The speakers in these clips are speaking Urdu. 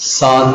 7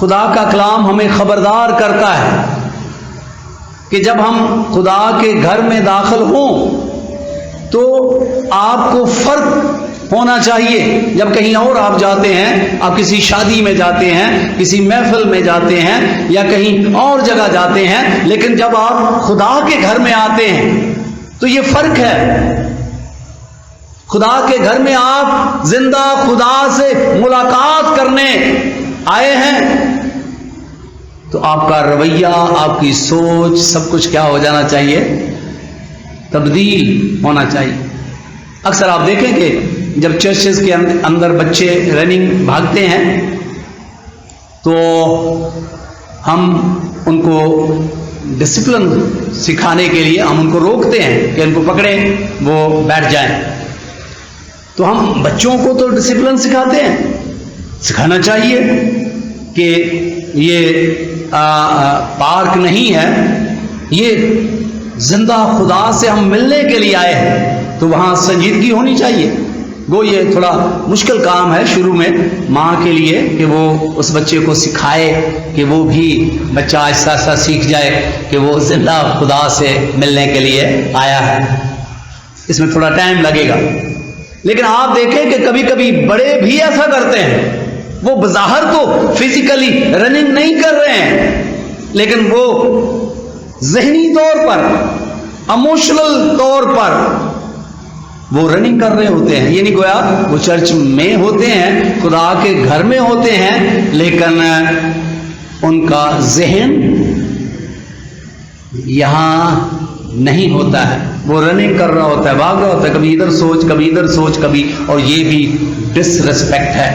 خدا کا کلام ہمیں خبردار کرتا ہے کہ جب ہم خدا کے گھر میں داخل ہوں تو آپ کو فرق ہونا چاہیے. جب کہیں اور آپ جاتے ہیں، آپ کسی شادی میں جاتے ہیں، کسی محفل میں جاتے ہیں یا کہیں اور جگہ جاتے ہیں، لیکن جب آپ خدا کے گھر میں آتے ہیں تو یہ فرق ہے. خدا کے گھر میں آپ زندہ خدا سے ملاقات کرنے آئے ہیں تو آپ کا رویہ، آپ کی سوچ، سب کچھ کیا ہو جانا چاہیے؟ تبدیل ہونا چاہیے. اکثر آپ دیکھیں کہ جب چرچز کے اندر بچے رننگ بھاگتے ہیں تو ہم ان کو ڈسپلن سکھانے کے لیے ہم ان کو روکتے ہیں کہ ان کو پکڑیں، وہ بیٹھ جائیں. تو ہم بچوں کو تو ڈسپلن سکھاتے ہیں، سکھانا چاہیے کہ یہ پارک نہیں ہے، یہ زندہ خدا سے ہم ملنے کے لیے آئے ہیں، تو وہاں سنجیدگی ہونی چاہیے. گو یہ تھوڑا مشکل کام ہے شروع میں ماں کے لیے کہ وہ اس بچے کو سکھائے کہ وہ بھی بچہ آہستہ آہستہ سیکھ جائے کہ وہ زندہ خدا سے ملنے کے لیے آیا ہے. اس میں تھوڑا ٹائم لگے گا. لیکن آپ دیکھیں کہ کبھی کبھی بڑے بھی ایسا کرتے ہیں. وہ بظاہر تو فزیکلی رننگ نہیں کر رہے ہیں، لیکن وہ ذہنی طور پر، ایموشنل طور پر وہ رننگ کر رہے ہوتے ہیں. یہ نہیں گویا وہ چرچ میں ہوتے ہیں، خدا کے گھر میں ہوتے ہیں، لیکن ان کا ذہن یہاں نہیں ہوتا ہے. وہ رننگ کر رہا ہوتا ہے، بھاگ رہا ہوتا ہے، کبھی ادھر سوچ، کبھی ادھر سوچ، کبھی، اور یہ بھی ڈس ریسپیکٹ ہے.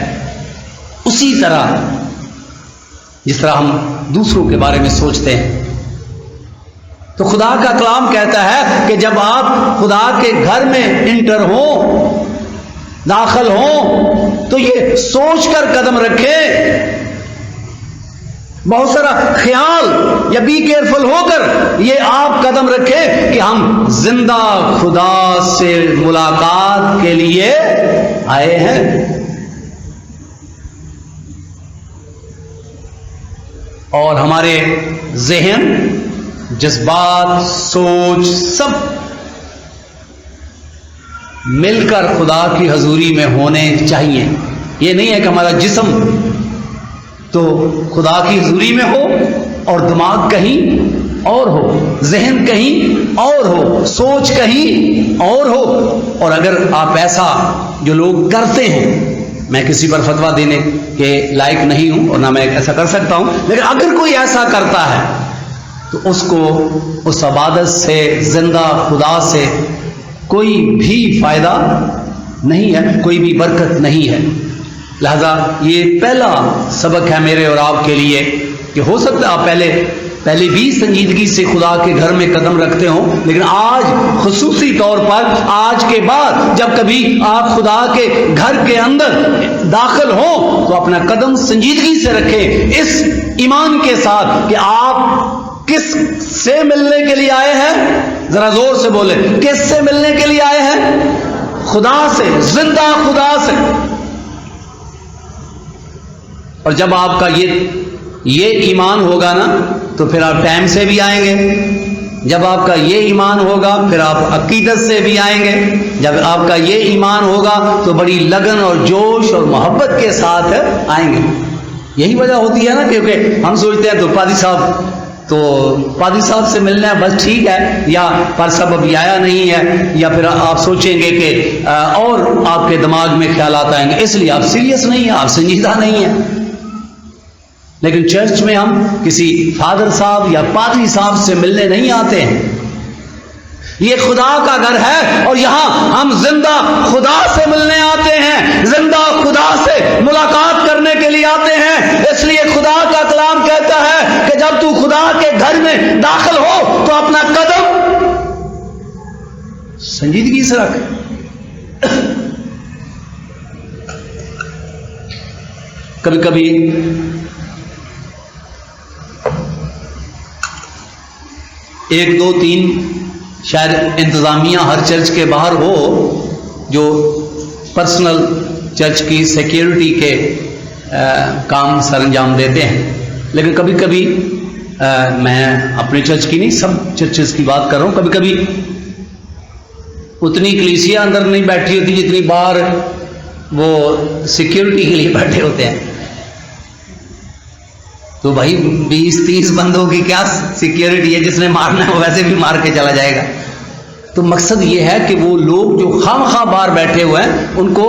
اسی طرح جس طرح ہم دوسروں کے بارے میں سوچتے ہیں. تو خدا کا کلام کہتا ہے کہ جب آپ خدا کے گھر میں انٹر ہوں، داخل ہوں، تو یہ سوچ کر قدم رکھیں، بہت سارا خیال یا بی کیئرفل ہو کر یہ آپ قدم رکھیں کہ ہم زندہ خدا سے ملاقات کے لیے آئے ہیں. اور ہمارے ذہن، جذبات، سوچ سب مل کر خدا کی حضوری میں ہونے چاہیے. یہ نہیں ہے کہ ہمارا جسم تو خدا کی حضوری میں ہو اور دماغ کہیں اور ہو، ذہن کہیں اور ہو، سوچ کہیں اور ہو. اور اگر آپ ایسا جو لوگ کرتے ہیں، میں کسی پر فتویٰ دینے کے لائق نہیں ہوں اور نہ میں ایسا کر سکتا ہوں، لیکن اگر کوئی ایسا کرتا ہے تو اس کو اس عبادت سے، زندہ خدا سے کوئی بھی فائدہ نہیں ہے، کوئی بھی برکت نہیں ہے. لہذا یہ پہلا سبق ہے میرے اور آپ کے لیے کہ ہو سکتا ہے آپ پہلے بھی سنجیدگی سے خدا کے گھر میں قدم رکھتے ہوں، لیکن آج خصوصی طور پر آج کے بعد جب کبھی آپ خدا کے گھر کے اندر داخل ہوں تو اپنا قدم سنجیدگی سے رکھیں، اس ایمان کے ساتھ کہ آپ کس سے ملنے کے لیے آئے ہیں. ذرا زور سے بولیں، کس سے ملنے کے لیے آئے ہیں؟ خدا سے، زندہ خدا سے. اور جب آپ کا یہ ایمان ہوگا نا تو پھر آپ ٹائم سے بھی آئیں گے. جب آپ کا یہ ایمان ہوگا پھر آپ عقیدت سے بھی آئیں گے. جب آپ کا یہ ایمان ہوگا تو بڑی لگن اور جوش اور محبت کے ساتھ آئیں گے. یہی وجہ ہوتی ہے نا، کیونکہ ہم سوچتے ہیں تو پادری صاحب سے ملنا ہے بس ٹھیک ہے، یا پر صاحب ابھی آیا نہیں ہے، یا پھر آپ سوچیں گے کہ اور آپ کے دماغ میں خیالات آئیں گے، اس لیے آپ سیریس نہیں ہیں، آپ سنجیدہ نہیں ہیں. لیکن چرچ میں ہم کسی فادر صاحب یا پادری صاحب سے ملنے نہیں آتے ہیں. یہ خدا کا گھر ہے اور یہاں ہم زندہ خدا سے ملنے آتے ہیں، زندہ خدا سے ملاقات کرنے کے لیے آتے ہیں. اس لیے خدا کا کلام کہتا ہے کہ جب تو خدا کے گھر میں داخل ہو تو اپنا قدم سنجیدگی سے رکھ. کبھی کبھی ایک دو تین شاید انتظامیہ ہر چرچ کے باہر ہو جو پرسنل چرچ کی سیکیورٹی کے کام سر انجام دیتے ہیں، لیکن کبھی کبھی میں اپنے چرچ کی نہیں، سب چرچز کی بات کر رہا ہوں، کبھی کبھی اتنی کلیسیا اندر نہیں بیٹھی ہوتی جتنی باہر وہ سیکیورٹی کے لیے بیٹھے ہوتے ہیں. تو بھائی 20-30 بندوں کی کیا سیکیورٹی ہے، جس نے مارنا ہے وہ ویسے بھی مار کے چلا جائے گا. تو مقصد یہ ہے کہ وہ لوگ جو خواہ باہر بیٹھے ہوئے ہیں ان کو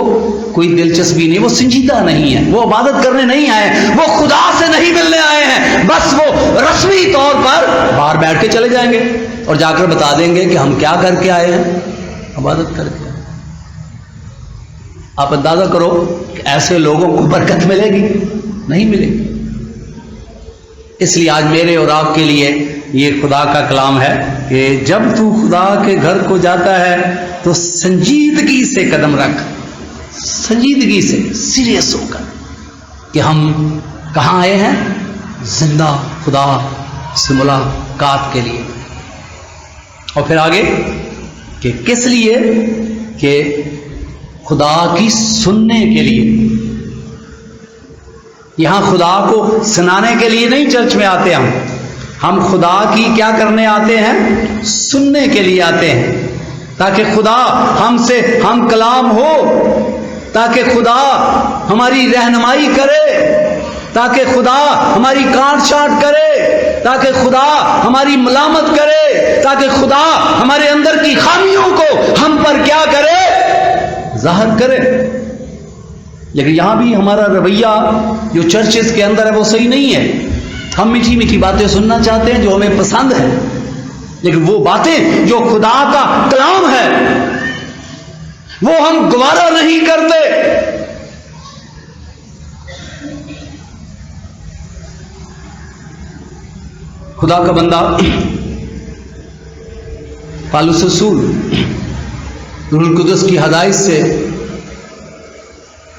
کوئی دلچسپی نہیں، وہ سنجیدہ نہیں ہے، وہ عبادت کرنے نہیں آئے، وہ خدا سے نہیں ملنے آئے ہیں، بس وہ رسمی طور پر باہر بیٹھ کے چلے جائیں گے اور جا کر بتا دیں گے کہ ہم کیا کر کے آئے ہیں، عبادت کر کے. آپ اندازہ کرو کہ ایسے لوگوں کو برکت ملے گی؟ نہیں ملے گی. اس لیے آج میرے اور آپ کے لیے یہ خدا کا کلام ہے کہ جب تو خدا کے گھر کو جاتا ہے تو سنجیدگی سے قدم رکھ، سنجیدگی سے، سیریس ہو کر کہ ہم کہاں آئے ہیں؟ زندہ خدا سے ملاقات کے لیے. اور پھر آگے کہ کس لیے؟ کہ خدا کی سننے کے لیے. یہاں خدا کو سنانے کے لیے نہیں چرچ میں آتے ہم خدا کی کیا کرنے آتے ہیں؟ سننے کے لیے آتے ہیں، تاکہ خدا ہم سے ہم کلام ہو، تاکہ خدا ہماری رہنمائی کرے، تاکہ خدا ہماری کاٹ چھانٹ کرے، تاکہ خدا ہماری ملامت کرے، تاکہ خدا ہمارے اندر کی خامیوں کو ہم پر کیا کرے؟ ظاہر کرے. لیکن یہاں بھی ہمارا رویہ جو چرچز کے اندر ہے وہ صحیح نہیں ہے. ہم میٹھی میٹھی باتیں سننا چاہتے ہیں جو ہمیں پسند ہے، لیکن وہ باتیں جو خدا کا کلام ہے وہ ہم گوارا نہیں کرتے. خدا کا بندہ پالوس رسول روح القدس کی ہدایت سے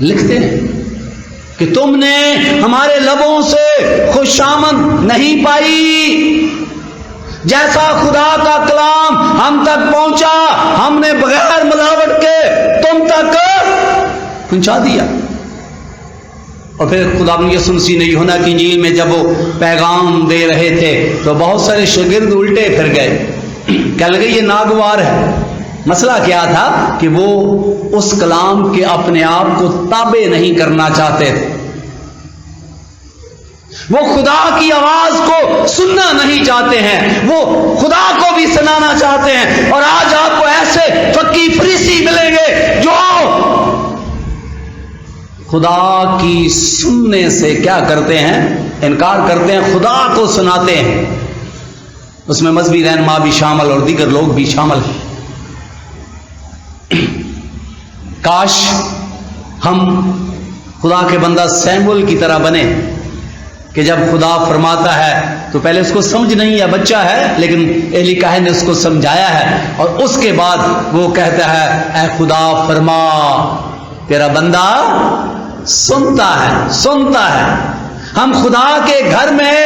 لکھتے ہیں کہ تم نے ہمارے لبوں سے خوشامد نہیں پائی. جیسا خدا کا کلام ہم تک پہنچا ہم نے بغیر ملاوٹ کے تم تک پہنچا دیا. اور پھر خدا یسوع مسیح نے یوحنا کی انجیل میں جب وہ پیغام دے رہے تھے تو بہت سارے شاگرد الٹے پھر گئے، کہنے لگے یہ ناگوار ہے. مسئلہ کیا تھا کہ وہ اس کلام کے اپنے آپ کو تابع نہیں کرنا چاہتے تھے، وہ خدا کی آواز کو سننا نہیں چاہتے ہیں، وہ خدا کو بھی سنانا چاہتے ہیں. اور آج آپ کو ایسے فقی فریسی ملیں گے جو خدا کی سننے سے کیا کرتے ہیں؟ انکار کرتے ہیں، خدا کو سناتے ہیں. اس میں مذہبی رہنما بھی شامل اور دیگر لوگ بھی شامل ہیں. کاش ہم خدا کے بندہ سیمول کی طرح بنے کہ جب خدا فرماتا ہے تو پہلے اس کو سمجھ نہیں ہے، بچہ ہے، لیکن ایلی کاہن نے اس کو سمجھایا ہے اور اس کے بعد وہ کہتا ہے اے خدا فرما، تیرا بندہ سنتا ہے. ہم خدا کے گھر میں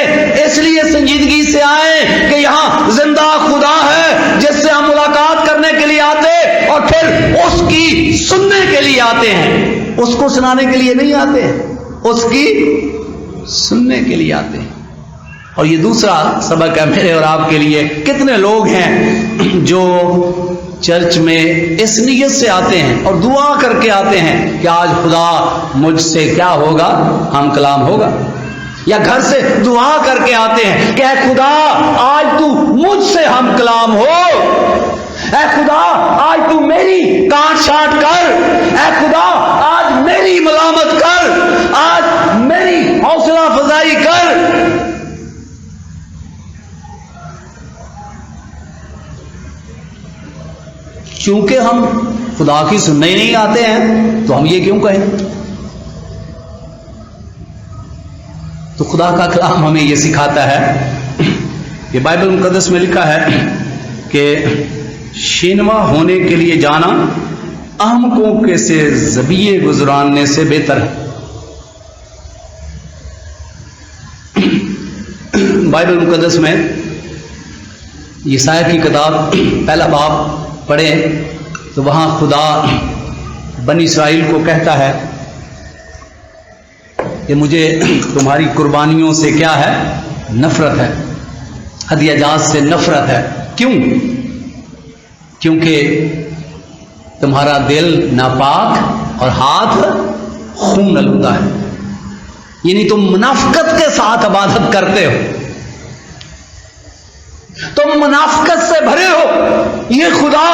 اس لیے سنجیدگی سے آئیں کہ یہاں زندہ خدا ہے جس سے ہم ملاقات کرنے کے لیے آتے اور پھر اس کی سننے کے لیے آتے ہیں. اس کو سنانے کے لیے نہیں آتے، اس کی سننے کے لیے آتے ہیں. اور یہ دوسرا سبق ہے میرے اور آپ کے لیے. کتنے لوگ ہیں جو چرچ میں اس نیت سے آتے ہیں اور دعا کر کے آتے ہیں کہ آج خدا مجھ سے کیا ہوگا؟ ہم کلام ہوگا. یا گھر سے دعا کر کے آتے ہیں کہ اے خدا آج تو مجھ سے ہم کلام ہو، اے خدا آج تو میری کاٹ چھانٹ کر، اے خدا آج میری ملامت کر، آج میری حوصلہ افزائی کر. چونکہ ہم خدا کی سننے ہی نہیں آتے ہیں تو ہم یہ کیوں کہیں؟ تو خدا کا کلام ہمیں یہ سکھاتا ہے کہ بائبل مقدس میں لکھا ہے کہ شینوا ہونے کے لیے جانا احمقوں کے سے ذبیحے گزراننے سے بہتر ہے. بائبل مقدس میں یسایا کی کتاب پہلا باب پڑھیں تو وہاں خدا بنی اسرائیل کو کہتا ہے کہ مجھے تمہاری قربانیوں سے کیا ہے؟ نفرت ہے، ہدیہ جات سے نفرت ہے۔ کیوں؟ کیونکہ تمہارا دل ناپاک اور ہاتھ خون آلودہ ہے، یعنی تم منافقت کے ساتھ عبادت کرتے ہو، تم منافقت سے بھرے ہو۔ یہ خدا،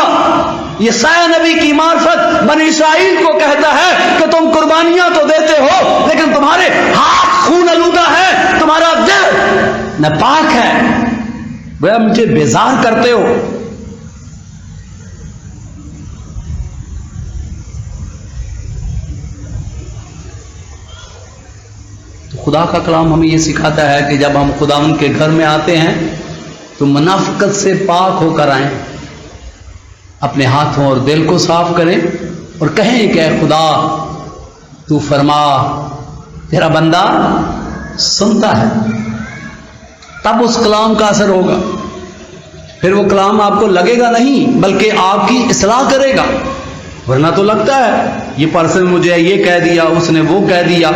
یہ سایہ نبی کی معرفت بنی اسرائیل کو کہتا ہے کہ تم قربانیاں تو دیتے ہو لیکن تمہارے ہاتھ خون آلودہ ہے، تمہارا دل ناپاک ہے، وہ مجھے بیزار کرتے ہو۔ خدا کا کلام ہمیں یہ سکھاتا ہے کہ جب ہم خداوند کے گھر میں آتے ہیں تو منافقت سے پاک ہو کر آئیں، اپنے ہاتھوں اور دل کو صاف کریں اور کہیں کہ اے خدا تو فرما، تیرا بندہ سنتا ہے، تب اس کلام کا اثر ہوگا۔ پھر وہ کلام آپ کو لگے گا نہیں بلکہ آپ کی اصلاح کرے گا، ورنہ تو لگتا ہے یہ پرسن مجھے یہ کہہ دیا، اس نے وہ کہہ دیا۔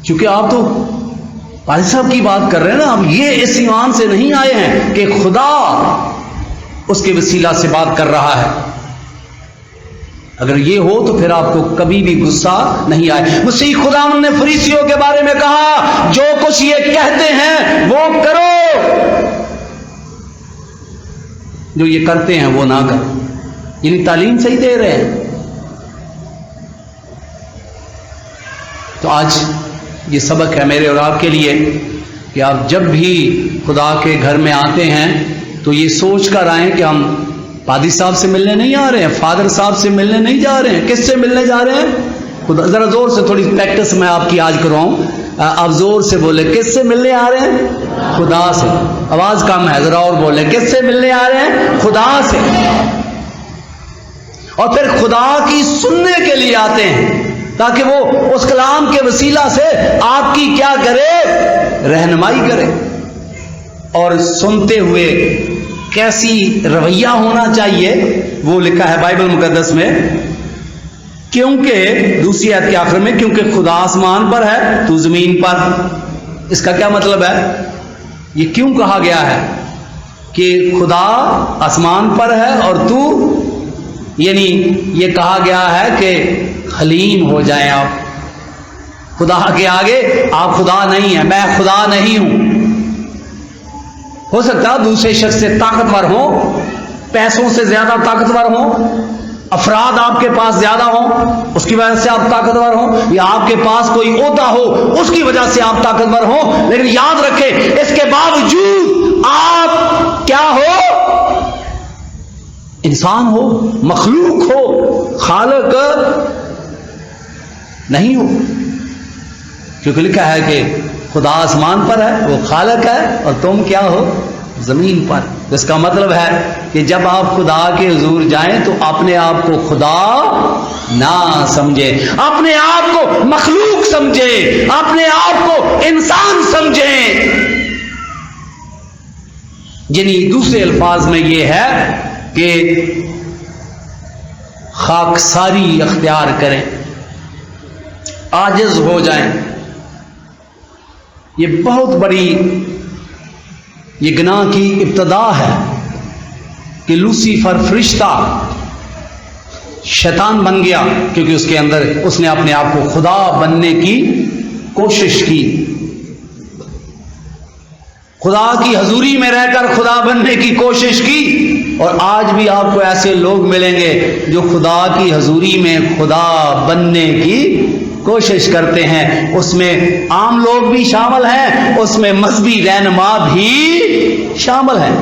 کیونکہ آپ تو پادری صاحب کی بات کر رہے ہیں نا، ہم یہ اس ایمان سے نہیں آئے ہیں کہ خدا اس کے وسیلہ سے بات کر رہا ہے۔ اگر یہ ہو تو پھر آپ کو کبھی بھی غصہ نہیں آئے۔ مسیح خداوند نے فریسیوں کے بارے میں کہا، جو کچھ یہ کہتے ہیں وہ کرو، جو یہ کرتے ہیں وہ نہ کرو، یعنی تعلیم صحیح دے رہے ہیں۔ تو آج یہ سبق ہے میرے اور آپ کے لیے کہ آپ جب بھی خدا کے گھر میں آتے ہیں تو یہ سوچ کر آئیں کہ ہم پادری صاحب سے ملنے نہیں آ رہے ہیں، فادر صاحب سے ملنے نہیں جا رہے ہیں۔ کس سے ملنے جا رہے ہیں؟ خدا، ذرا زور سے تھوڑی پریکٹس میں آپ کی آج کرواؤں، آپ زور سے بولے، کس سے ملنے آ رہے ہیں؟ خدا سے۔ آواز کم ہے، ذرا اور بولے، کس سے ملنے آ رہے ہیں؟ خدا سے۔ اور پھر خدا کی سننے کے لیے آتے ہیں تاکہ وہ اس کلام کے وسیلہ سے آپ کی کیا کرے؟ رہنمائی کرے۔ اور سنتے ہوئے کیسی رویہ ہونا چاہیے وہ لکھا ہے بائبل مقدس میں، کیونکہ دوسری آیت کے آخر میں، کیونکہ خدا آسمان پر ہے تو زمین پر۔ اس کا کیا مطلب ہے؟ یہ کیوں کہا گیا ہے کہ خدا آسمان پر ہے اور تو، یعنی یہ کہا گیا ہے کہ حلیم ہو جائیں آپ خدا کے آگے۔ آپ خدا نہیں ہیں، میں خدا نہیں ہوں۔ ہو سکتا ہے دوسرے شخص سے طاقتور ہوں، پیسوں سے زیادہ طاقتور ہوں، افراد آپ کے پاس زیادہ ہوں، اس کی وجہ سے آپ طاقتور ہوں، یا آپ کے پاس کوئی عہدہ ہو اس کی وجہ سے آپ طاقتور ہوں، لیکن یاد رکھیں اس کے باوجود آپ کیا ہو؟ انسان ہو، مخلوق ہو، خالق نہیں ہو۔ کیونکہ لکھا ہے کہ خدا آسمان پر ہے، وہ خالق ہے، اور تم کیا ہو؟ زمین پر۔ اس کا مطلب ہے کہ جب آپ خدا کے حضور جائیں تو اپنے آپ کو خدا نہ سمجھیں، اپنے آپ کو مخلوق سمجھیں، اپنے آپ کو انسان سمجھیں۔ یعنی دوسرے الفاظ میں یہ ہے کہ خاکساری اختیار کریں، عاجز ہو جائیں۔ یہ بہت بڑی یہ گناہ کی ابتدا ہے کہ لوسیفر فرشتہ شیطان بن گیا، کیونکہ اس کے اندر اس نے اپنے آپ کو خدا بننے کی کوشش کی، خدا کی حضوری میں رہ کر خدا بننے کی کوشش کی۔ اور آج بھی آپ کو ایسے لوگ ملیں گے جو خدا کی حضوری میں خدا بننے کی کوشش کرتے ہیں۔ اس میں عام لوگ بھی شامل ہیں، اس میں مذہبی رہنما بھی شامل ہیں،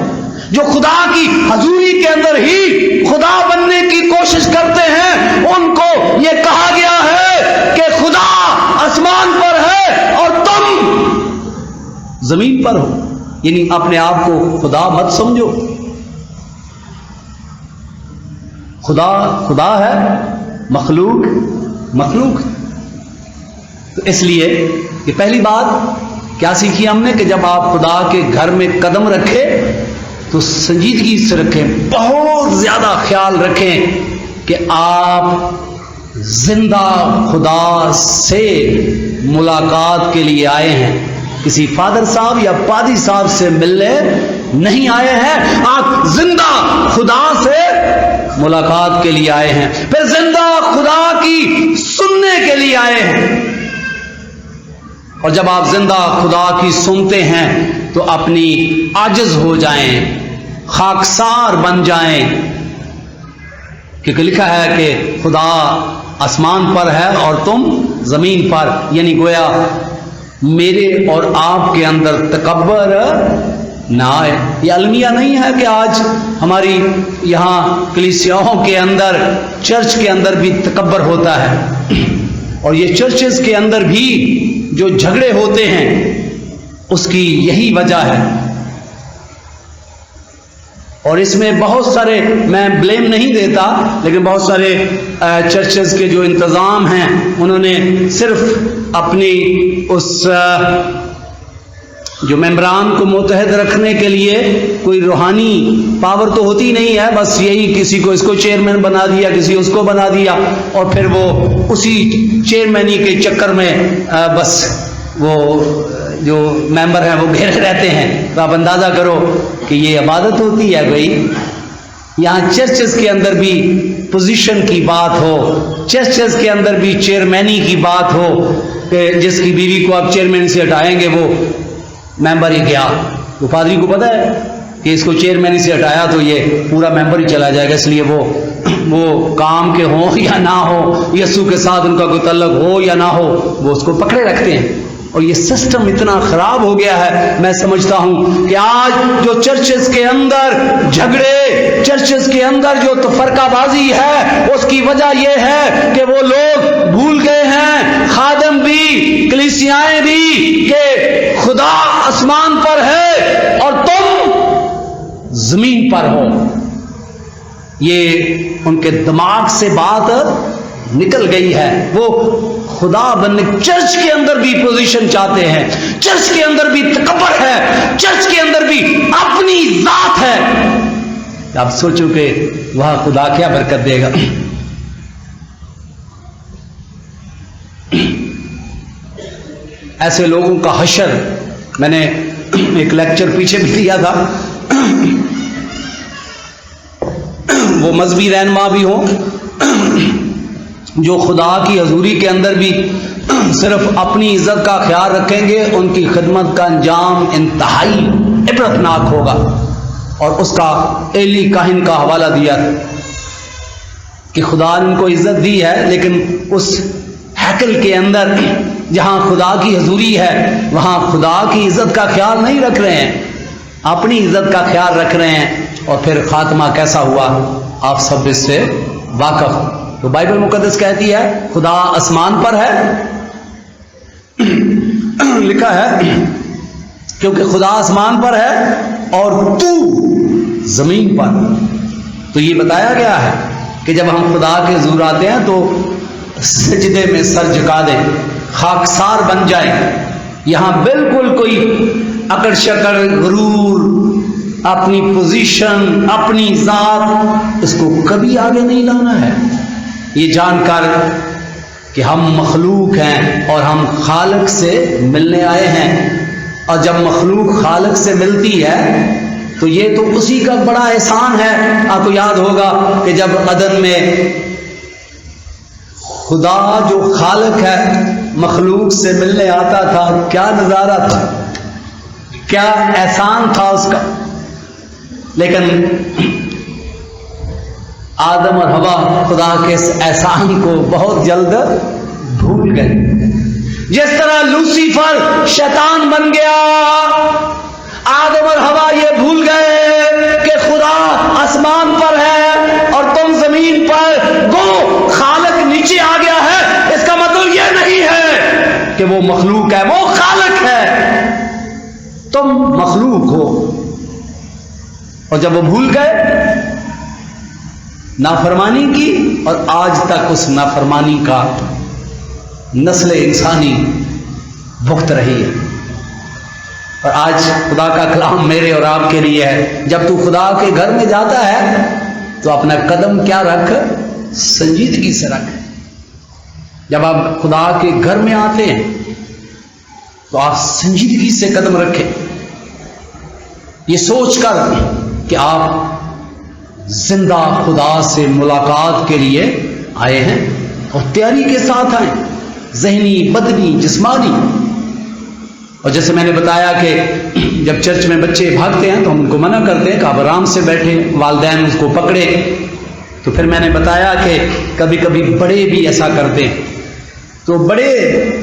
جو خدا کی حضوری کے اندر ہی خدا بننے کی کوشش کرتے ہیں۔ ان کو یہ کہا گیا ہے کہ خدا آسمان پر ہے اور تم زمین پر ہو، یعنی اپنے آپ کو خدا مت سمجھو۔ خدا خدا ہے، مخلوق مخلوق۔ تو اس لیے کہ پہلی بات کیا سیکھی ہم نے کہ جب آپ خدا کے گھر میں قدم رکھے تو سنجیدگی سے رکھیں، بہت زیادہ خیال رکھیں کہ آپ زندہ خدا سے ملاقات کے لیے آئے ہیں، کسی فادر صاحب یا پادری صاحب سے ملنے نہیں آئے ہیں، آپ زندہ خدا سے ملاقات کے لیے آئے ہیں، پھر زندہ خدا کی سننے کے لیے آئے ہیں۔ اور جب آپ زندہ خدا کی سنتے ہیں تو اپنی عاجز ہو جائیں، خاکسار بن جائیں، کیونکہ لکھا ہے کہ خدا آسمان پر ہے اور تم زمین پر، یعنی گویا میرے اور آپ کے اندر تکبر نہ آئے۔ یہ المیہ نہیں ہے کہ آج ہماری یہاں کلیسیاؤں کے اندر، چرچ کے اندر بھی تکبر ہوتا ہے، اور یہ چرچز کے اندر بھی جو جھگڑے ہوتے ہیں اس کی یہی وجہ ہے۔ اور اس میں بہت سارے، میں بلیم نہیں دیتا، لیکن بہت سارے چرچز کے جو انتظام ہیں انہوں نے صرف اپنی اس جو ممبران کو متحد رکھنے کے لیے کوئی روحانی پاور تو ہوتی نہیں ہے، بس یہی کسی کو اس کو چیئرمین بنا دیا، کسی اس کو بنا دیا، اور پھر وہ اسی چیئرمینی کے چکر میں بس وہ جو ممبر ہیں وہ گھیرے رہتے ہیں۔ تو آپ اندازہ کرو کہ یہ عبادت ہوتی ہے بھائی۔ یہاں چرچز کے اندر بھی پوزیشن کی بات ہو، چرچز کے اندر بھی چیئرمینی کی بات ہو کہ جس کی بیوی کو آپ چیئرمین سے ہٹائیں گے وہ ممبر ہی گیا۔ وہ پادری کو پتہ ہے کہ اس کو چیئرمینی سے ہٹایا تو یہ پورا ممبر ہی چلا جائے گا، اس لیے وہ کام کے ہوں یا نہ ہو، یسوع کے ساتھ ان کا کوئی تعلق ہو یا نہ ہو، وہ اس کو پکڑے رکھتے ہیں۔ اور یہ سسٹم اتنا خراب ہو گیا ہے، میں سمجھتا ہوں کہ آج جو چرچز کے اندر جھگڑے، چرچز کے اندر جو تفرقہ بازی ہے، اس کی وجہ یہ ہے کہ وہ لوگ بھول گئے ہیں، خادم بھی، کلیسیائیں بھی، کہ خدا آسمان پر ہے اور تم زمین پر ہو۔ یہ ان کے دماغ سے بات نکل گئی ہے، وہ خدا بننے، چرچ کے اندر بھی پوزیشن چاہتے ہیں، چرچ کے اندر بھی تکبر ہے، چرچ کے اندر بھی اپنی ذات ہے۔ آپ سوچو کہ وہاں خدا کیا برکت دے گا۔ ایسے لوگوں کا حشر، میں نے ایک لیکچر پیچھے بھی دیا تھا، وہ مذہبی رہنما بھی ہوں جو خدا کی حضوری کے اندر بھی صرف اپنی عزت کا خیال رکھیں گے، ان کی خدمت کا انجام انتہائی عبرتناک ہوگا۔ اور اس کا ایلی کاہن کا حوالہ دیا کہ خدا نے ان کو عزت دی ہے، لیکن اس ہیکل کے اندر جہاں خدا کی حضوری ہے وہاں خدا کی عزت کا خیال نہیں رکھ رہے ہیں، اپنی عزت کا خیال رکھ رہے ہیں، اور پھر خاتمہ کیسا ہوا آپ سب اس سے واقف۔ تو بائبل مقدس کہتی ہے خدا آسمان پر ہے، لکھا ہے کیونکہ خدا آسمان پر ہے اور تو زمین پر۔ تو یہ بتایا گیا ہے کہ جب ہم خدا کے حضور آتے ہیں تو سجدے میں سر جھکا دیں، خاکسار بن جائیں۔ یہاں بالکل کوئی اکڑ شکڑ، غرور، اپنی پوزیشن، اپنی ذات، اس کو کبھی آگے نہیں لانا ہے۔ یہ جان کر کہ ہم مخلوق ہیں اور ہم خالق سے ملنے آئے ہیں، اور جب مخلوق خالق سے ملتی ہے تو یہ تو اسی کا بڑا احسان ہے۔ آپ کو یاد ہوگا کہ جب عدن میں خدا جو خالق ہے مخلوق سے ملنے آتا تھا، کیا نظارہ تھا، کیا احسان تھا اس کا۔ لیکن آدم اور حوا خدا کے اس احسان کو بہت جلد بھول گئے۔ جس طرح لوسیفر شیطان بن گیا، آدم اور حوا یہ بھول گئے کہ خدا آسمان پر ہے اور تم زمین پر، گو خالق نیچے آ گیا ہے، اس کا مطلب یہ نہیں ہے کہ وہ مخلوق ہے، وہ خالق ہے، تم مخلوق ہو۔ اور جب وہ بھول گئے، نافرمانی کی، اور آج تک اس نافرمانی کا نسل انسانی بھگت رہی ہے۔ اور آج خدا کا کلام میرے اور آپ کے لیے ہے، جب تو خدا کے گھر میں جاتا ہے تو اپنا قدم کیا رکھ، سنجیدگی سے رکھ، جب آپ خدا کے گھر میں آتے ہیں تو آپ سنجیدگی سے قدم رکھیں، یہ سوچ کر کہ آپ زندہ خدا سے ملاقات کے لیے آئے ہیں اور تیاری کے ساتھ آئیں، ذہنی، بدنی، جسمانی۔ اور جیسے میں نے بتایا کہ جب چرچ میں بچے بھاگتے ہیں تو ہم ان کو منع کرتے ہیں کہ آپ آرام سے بیٹھیں، والدین اس کو پکڑے۔ تو پھر میں نے بتایا کہ کبھی کبھی بڑے بھی ایسا کرتے ہیں، تو بڑے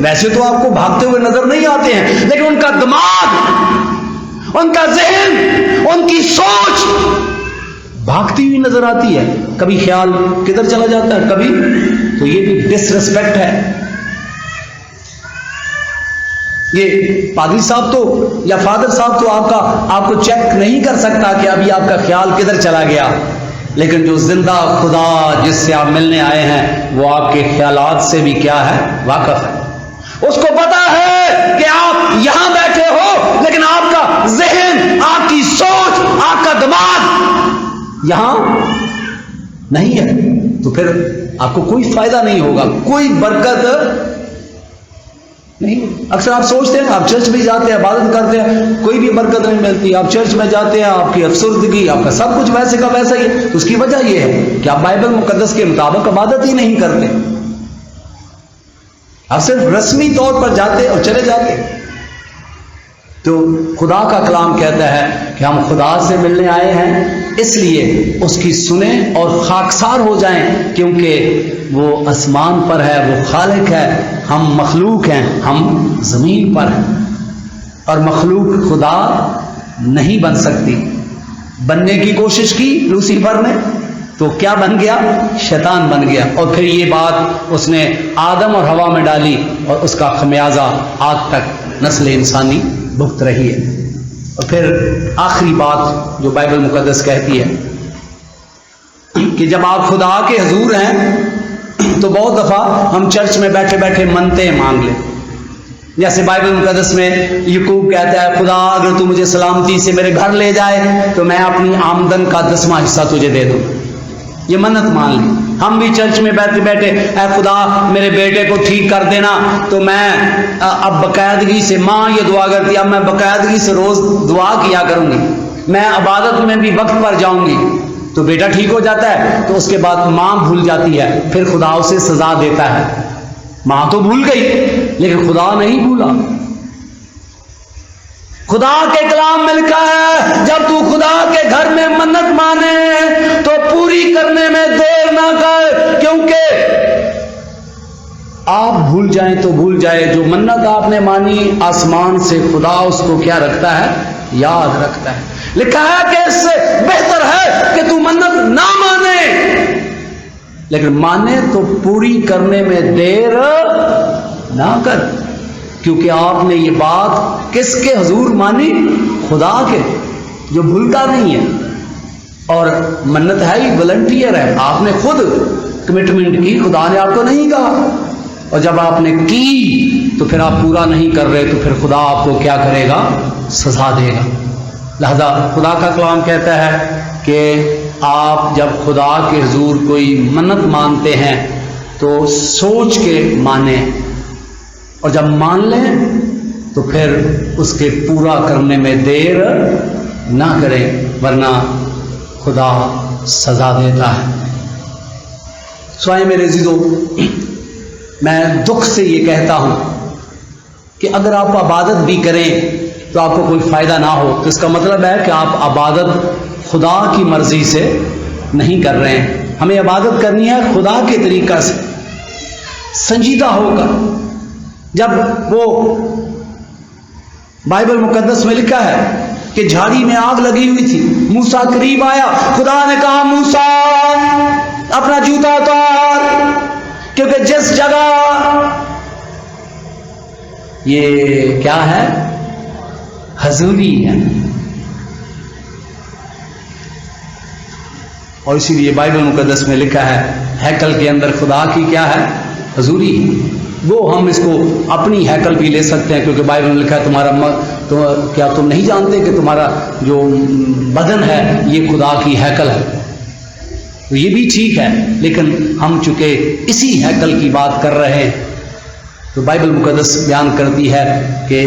ویسے تو آپ کو بھاگتے ہوئے نظر نہیں آتے ہیں، لیکن ان کا دماغ، ان کا ذہن، ان کی سوچ بھاگتی ہوئی نظر آتی ہے۔ کبھی خیال کدھر چلا جاتا ہے، کبھی تو یہ بھی ڈس ریسپیکٹ ہے۔ یہ پادری صاحب تو یا فادر صاحب تو آپ کو چیک نہیں کر سکتا کہ ابھی آپ کا خیال کدھر چلا گیا، لیکن جو زندہ خدا جس سے آپ ملنے آئے ہیں وہ آپ کے خیالات سے بھی کیا ہے، واقف ہے۔ اس کو پتا ہے کہ آپ یہاں بیٹھے ہو، لیکن آپ کا ذہن، آپ کی سوچ، آپ کا دماغ یہاں نہیں ہے، تو پھر آپ کو کوئی فائدہ نہیں ہوگا، کوئی برکت نہیں۔ اکثر آپ سوچتے ہیں، آپ چرچ بھی جاتے ہیں، عبادت کرتے ہیں، کوئی بھی برکت نہیں ملتی۔ آپ چرچ میں جاتے ہیں، آپ کی افسردگی، آپ کا سب کچھ ویسے کا ویسا ہی ہے۔ اس کی وجہ یہ ہے کہ آپ بائبل مقدس کے مطابق عبادت ہی نہیں کرتے، آپ صرف رسمی طور پر جاتے اور چلے جاتے۔ تو خدا کا کلام کہتا ہے کہ ہم خدا سے ملنے آئے ہیں، اس لیے اس کی سنیں اور خاکسار ہو جائیں، کیونکہ وہ آسمان پر ہے، وہ خالق ہے، ہم مخلوق ہیں، ہم زمین پر ہیں، اور مخلوق خدا نہیں بن سکتی۔ بننے کی کوشش کی لوسیفر نے تو کیا بن گیا؟ شیطان بن گیا، اور پھر یہ بات اس نے آدم اور حوا میں ڈالی، اور اس کا خمیازہ آج تک نسل انسانی بھگت رہی ہے۔ اور پھر آخری بات جو بائبل مقدس کہتی ہے کہ جب آپ خدا کے حضور ہیں تو بہت دفعہ ہم چرچ میں بیٹھے بیٹھے منتیں مانگ لیں، جیسے بائبل مقدس میں یعقوب کہتا ہے، خدا اگر تو مجھے سلامتی سے میرے گھر لے جائے تو میں اپنی آمدن کا 10واں حصہ تجھے دے دوں۔ یہ منت مان لی۔ ہم بھی چرچ میں بیٹھے بیٹھے، اے خدا میرے بیٹے کو ٹھیک کر دینا، تو میں اب باقاعدگی سے، ماں یہ دعا کرتی ہے، اب میں باقاعدگی سے روز دعا کیا کروں گی، میں عبادت میں بھی وقت پر جاؤں گی، تو بیٹا ٹھیک ہو جاتا ہے۔ تو اس کے بعد ماں بھول جاتی ہے، پھر خدا اسے سزا دیتا ہے۔ ماں تو بھول گئی لیکن خدا نہیں بھولا۔ خدا کے کلام میں لکھا ہے، جب تو خدا کے گھر میں منت مانے تو پوری کرنے میں دیر نہ کر، کیونکہ آپ بھول جائیں تو بھول جائے، جو منت آپ نے مانی آسمان سے خدا اس کو کیا رکھتا ہے؟ یاد رکھتا ہے۔ لکھا ہے کہ اس سے بہتر ہے کہ تو منت نہ مانے، لیکن مانے تو پوری کرنے میں دیر نہ کر، کیونکہ آپ نے یہ بات کس کے حضور مانی؟ خدا کے، جو بھولتا نہیں ہے۔ اور منت ہے ہی والنٹیئر ہے، آپ نے خود کمٹمنٹ کی، خدا نے آپ کو نہیں کہا، اور جب آپ نے کی تو پھر آپ پورا نہیں کر رہے تو پھر خدا آپ کو کیا کرے گا؟ سزا دے گا۔ لہذا خدا کا کلام کہتا ہے کہ آپ جب خدا کے حضور کوئی منت مانتے ہیں تو سوچ کے مانیں، اور جب مان لیں تو پھر اس کے پورا کرنے میں دیر نہ کریں، ورنہ خدا سزا دیتا ہے۔ سوائے میرے عزیزو، میں دکھ سے یہ کہتا ہوں کہ اگر آپ عبادت بھی کریں تو آپ کو کوئی فائدہ نہ ہو، تو اس کا مطلب ہے کہ آپ عبادت خدا کی مرضی سے نہیں کر رہے ہیں۔ ہمیں عبادت کرنی ہے خدا کے طریقہ سے، سنجیدہ ہو کر۔ جب وہ بائبل مقدس میں لکھا ہے کہ جھاڑی میں آگ لگی ہوئی تھی، موسیٰ قریب آیا، خدا نے کہا موسیٰ اپنا جوتا اتار، کیونکہ جس جگہ یہ کیا ہے؟ حضوری ہے، اور اسی لیے بائبل مقدس میں لکھا ہے ہیکل کے اندر خدا کی کیا ہے؟ حضوری ہے۔ وہ ہم اس کو اپنی ہیکل بھی لے سکتے ہیں، کیونکہ بائبل میں لکھا ہے تمہارا کیا تم نہیں جانتے کہ تمہارا جو بدن ہے یہ خدا کی ہیکل ہے۔ تو یہ بھی ٹھیک ہے، لیکن ہم چونکہ اسی ہیکل کی بات کر رہے ہیں تو بائبل مقدس بیان کرتی ہے کہ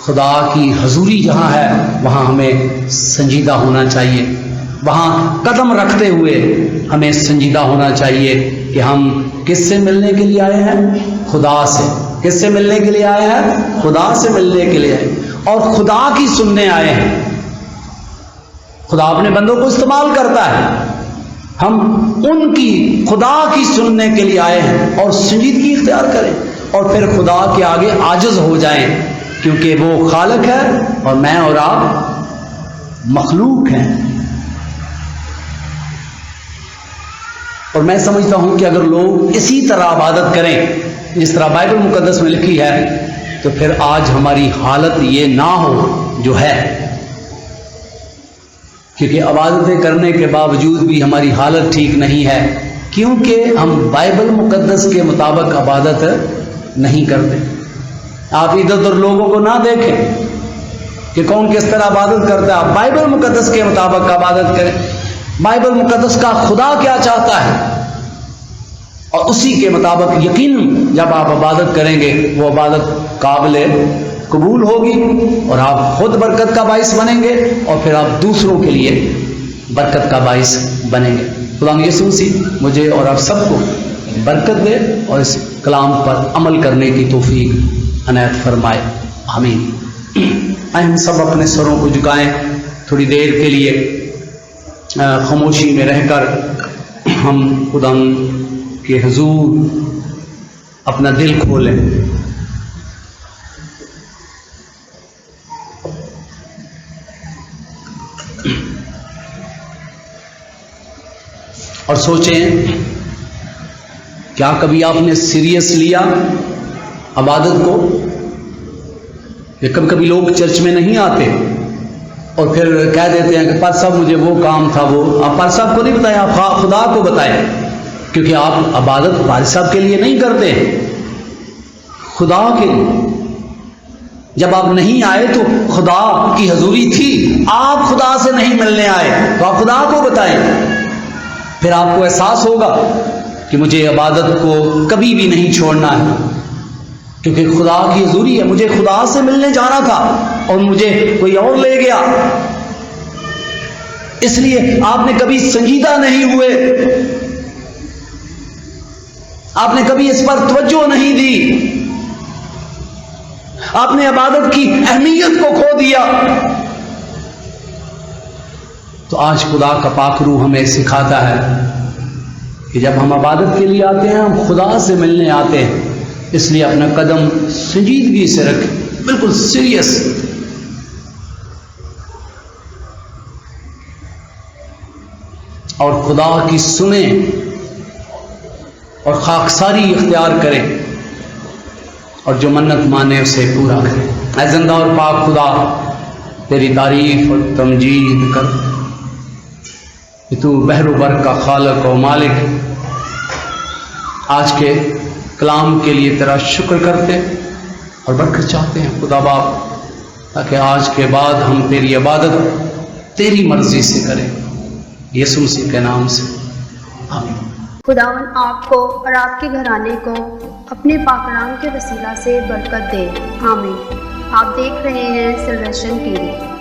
خدا کی حضوری جہاں ہے وہاں ہمیں سنجیدہ ہونا چاہیے، وہاں قدم رکھتے ہوئے ہمیں سنجیدہ ہونا چاہیے کہ ہم کس سے ملنے کے لیے آئے ہیں؟ خدا سے۔ کس سے ملنے کے لیے آئے ہیں؟ خدا سے ملنے کے لیے آئے ہیں، اور خدا کی سننے آئے ہیں۔ خدا اپنے بندوں کو استعمال کرتا ہے، ہم ان کی خدا کی سننے کے لیے آئے ہیں اور سنجیدگی اختیار کریں اور پھر خدا کے آگے عاجز ہو جائیں، کیونکہ وہ خالق ہے اور میں اور آپ مخلوق ہیں۔ اور میں سمجھتا ہوں کہ اگر لوگ اسی طرح عبادت کریں جس طرح بائبل مقدس میں لکھی ہے تو پھر آج ہماری حالت یہ نہ ہو جو ہے، کیونکہ عبادتیں کرنے کے باوجود بھی ہماری حالت ٹھیک نہیں ہے، کیونکہ ہم بائبل مقدس کے مطابق عبادت نہیں کرتے۔ آپ ادھر ادھر لوگوں کو نہ دیکھیں کہ کون کس طرح عبادت کرتا ہے، آپ بائبل مقدس کے مطابق عبادت کریں۔ بائبل مقدس کا خدا کیا چاہتا ہے اور اسی کے مطابق یقیناً جب آپ عبادت کریں گے وہ عبادت قابل قبول ہوگی اور آپ خود برکت کا باعث بنیں گے اور پھر آپ دوسروں کے لیے برکت کا باعث بنیں گے۔ خدا یسوع مسیح مجھے اور آپ سب کو برکت دے اور اس کلام پر عمل کرنے کی توفیق عنایت فرمائے، آمین۔ ہم سب اپنے سروں کو جھکائیں، تھوڑی دیر کے لیے خاموشی میں رہ کر ہم خدا کے حضور اپنا دل کھولیں۔ اور سوچیں کیا کبھی آپ نے سیریس لیا عبادت کو؟ کہ کبھی لوگ چرچ میں نہیں آتے اور پھر کہہ دیتے ہیں کہ پادری صاحب مجھے وہ کام تھا، وہ آپ پادری صاحب کو نہیں بتائیں، آپ خدا کو بتائیں، کیونکہ آپ عبادت پادری صاحب کے لیے نہیں کرتے، خدا کے لیے۔ جب آپ نہیں آئے تو خدا کی حضوری تھی، آپ خدا سے نہیں ملنے آئے تو آپ خدا کو بتائیں، پھر آپ کو احساس ہوگا کہ مجھے عبادت کو کبھی بھی نہیں چھوڑنا ہے، کیونکہ خدا کی حضوری ہے۔ مجھے خدا سے ملنے جانا تھا اور مجھے کوئی اور لے گیا، اس لیے آپ نے کبھی سنجیدہ نہیں ہوئے، آپ نے کبھی اس پر توجہ نہیں دی، آپ نے عبادت کی اہمیت کو کھو دیا۔ تو آج خدا کا پاک روح ہمیں سکھاتا ہے کہ جب ہم عبادت کے لیے آتے ہیں ہم خدا سے ملنے آتے ہیں، اس لیے اپنا قدم سنجیدگی سے رکھیں، بالکل سیریس، اور خدا کی سنیں اور خاکساری اختیار کریں اور جو منت مانے اسے پورا کریں۔ اے زندہ اور پاک خدا، تیری تعریف اور تمجید کر کہ تو بحر و بر کا خالق و مالک۔ آج کے کلام کے لیے تیرا شکر کرتے اور برکت چاہتے ہیں خدا باپ، تاکہ آج کے بعد ہم تیری عبادت تیری مرضی سے کریں، یسوع مسیح کے نام سے، آمین۔ خداوند آپ کو اور آپ کے گھرانے کو اپنے پاک کلام کے وسیلہ سے برکت دے، آمین۔ آپ دیکھ رہے ہیں سلویشن ٹی وی۔